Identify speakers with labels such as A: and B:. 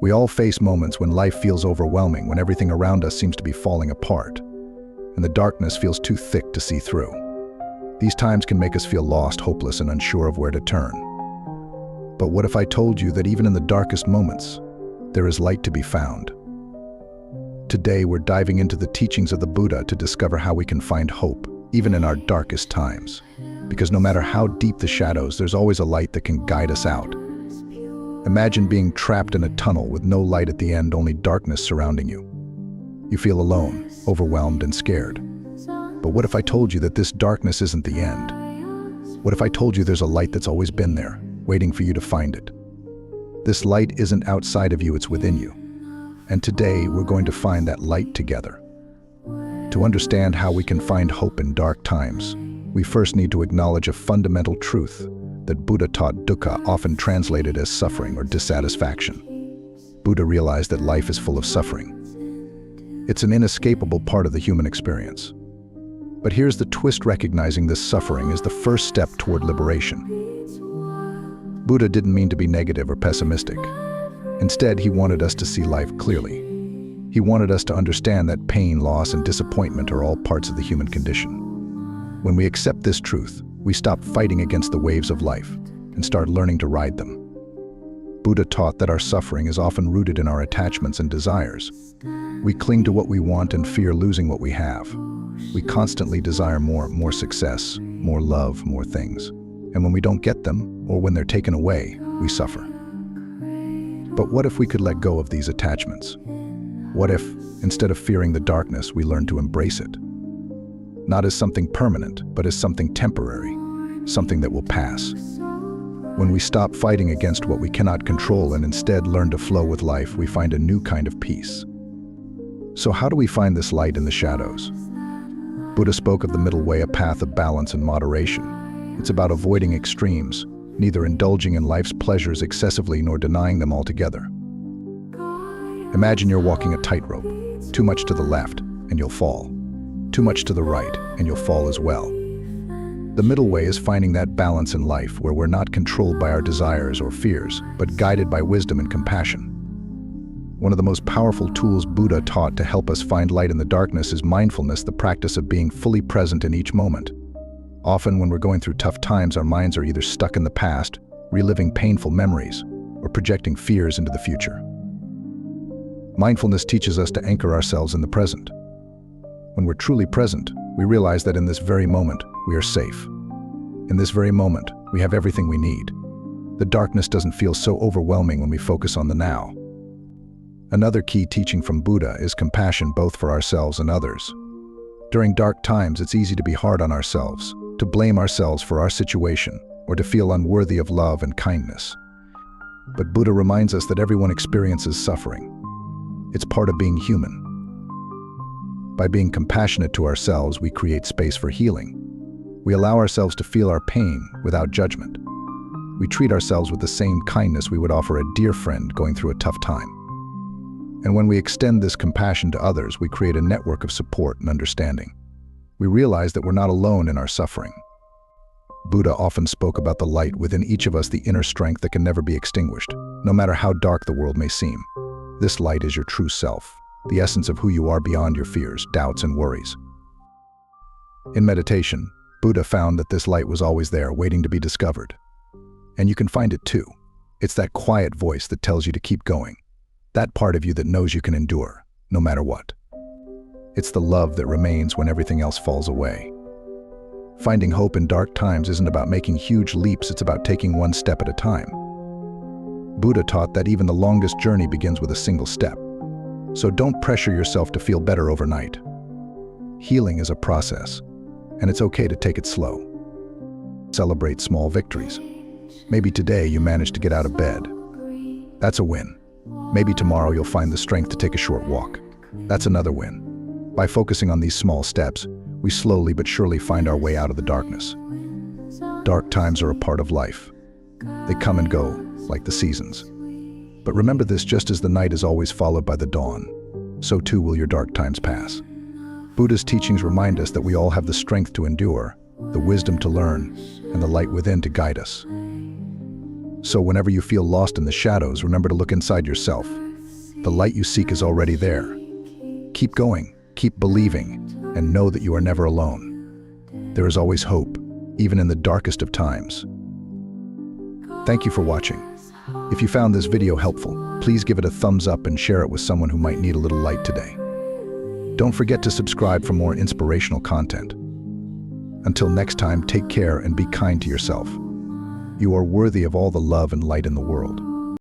A: We all face moments when life feels overwhelming, when everything around us seems to be falling apart, and the darkness feels too thick to see through. These times can make us feel lost, hopeless, and unsure of where to turn. But what if I told you that even in the darkest moments, there is light to be found? Today, we're diving into the teachings of the Buddha to discover how we can find hope, even in our darkest times. Because no matter how deep the shadows, there's always a light that can guide us out. Imagine being trapped in a tunnel with no light at the end, only darkness surrounding you. You feel alone, overwhelmed, and scared. But what if I told you that this darkness isn't the end? What if I told you there's a light that's always been there, waiting for you to find it? This light isn't outside of you, it's within you. And today, we're going to find that light together. To understand how we can find hope in dark times, we first need to acknowledge a fundamental truth that Buddha taught: dukkha, often translated as suffering or dissatisfaction. Buddha realized that life is full of suffering. It's an inescapable part of the human experience. But here's the twist: recognizing this suffering is the first step toward liberation. Buddha didn't mean to be negative or pessimistic. Instead, he wanted us to see life clearly. He wanted us to understand that pain, loss, and disappointment are all parts of the human condition. When we accept this truth, we stop fighting against the waves of life and start learning to ride them. Buddha taught that our suffering is often rooted in our attachments and desires. We cling to what we want and fear losing what we have. We constantly desire more success, more love, more things. And when we don't get them, or when they're taken away, we suffer. But what if we could let go of these attachments? What if, instead of fearing the darkness, we learn to embrace it? Not as something permanent, but as something temporary, something that will pass. When we stop fighting against what we cannot control and instead learn to flow with life, we find a new kind of peace. So how do we find this light in the shadows? Buddha spoke of the middle way, a path of balance and moderation. It's about avoiding extremes, neither indulging in life's pleasures excessively nor denying them altogether. Imagine you're walking a tightrope. Too much to the left, and you'll fall. Too much to the right, and you'll fall as well. The middle way is finding that balance in life where we're not controlled by our desires or fears, but guided by wisdom and compassion. One of the most powerful tools Buddha taught to help us find light in the darkness is mindfulness, the practice of being fully present in each moment. Often when we're going through tough times, our minds are either stuck in the past, reliving painful memories, or projecting fears into the future. Mindfulness teaches us to anchor ourselves in the present. When we're truly present, we realize that in this very moment, we are safe. In this very moment, we have everything we need. The darkness doesn't feel so overwhelming when we focus on the now. Another key teaching from Buddha is compassion, both for ourselves and others. During dark times, it's easy to be hard on ourselves, to blame ourselves for our situation, or to feel unworthy of love and kindness. But Buddha reminds us that everyone experiences suffering. It's part of being human. By being compassionate to ourselves, we create space for healing. We allow ourselves to feel our pain without judgment. We treat ourselves with the same kindness we would offer a dear friend going through a tough time. And when we extend this compassion to others, we create a network of support and understanding. We realize that we're not alone in our suffering. Buddha often spoke about the light within each of us, the inner strength that can never be extinguished, no matter how dark the world may seem. This light is your true self, the essence of who you are beyond your fears, doubts, and worries. In meditation, Buddha found that this light was always there, waiting to be discovered. And you can find it too. It's that quiet voice that tells you to keep going. That part of you that knows you can endure, no matter what. It's the love that remains when everything else falls away. Finding hope in dark times isn't about making huge leaps, it's about taking one step at a time. Buddha taught that even the longest journey begins with a single step. So don't pressure yourself to feel better overnight. Healing is a process, and it's okay to take it slow. Celebrate small victories. Maybe today you managed to get out of bed. That's a win. Maybe tomorrow you'll find the strength to take a short walk. That's another win. By focusing on these small steps, we slowly but surely find our way out of the darkness. Dark times are a part of life. They come and go, like the seasons. But remember this: just as the night is always followed by the dawn, so too will your dark times pass. Buddha's teachings remind us that we all have the strength to endure, the wisdom to learn, and the light within to guide us. So whenever you feel lost in the shadows, remember to look inside yourself. The light you seek is already there. Keep going, keep believing, and know that you are never alone. There is always hope, even in the darkest of times. Thank you for watching. If you found this video helpful, please give it a thumbs up and share it with someone who might need a little light today. Don't forget to subscribe for more inspirational content. Until next time, take care and be kind to yourself. You are worthy of all the love and light in the world.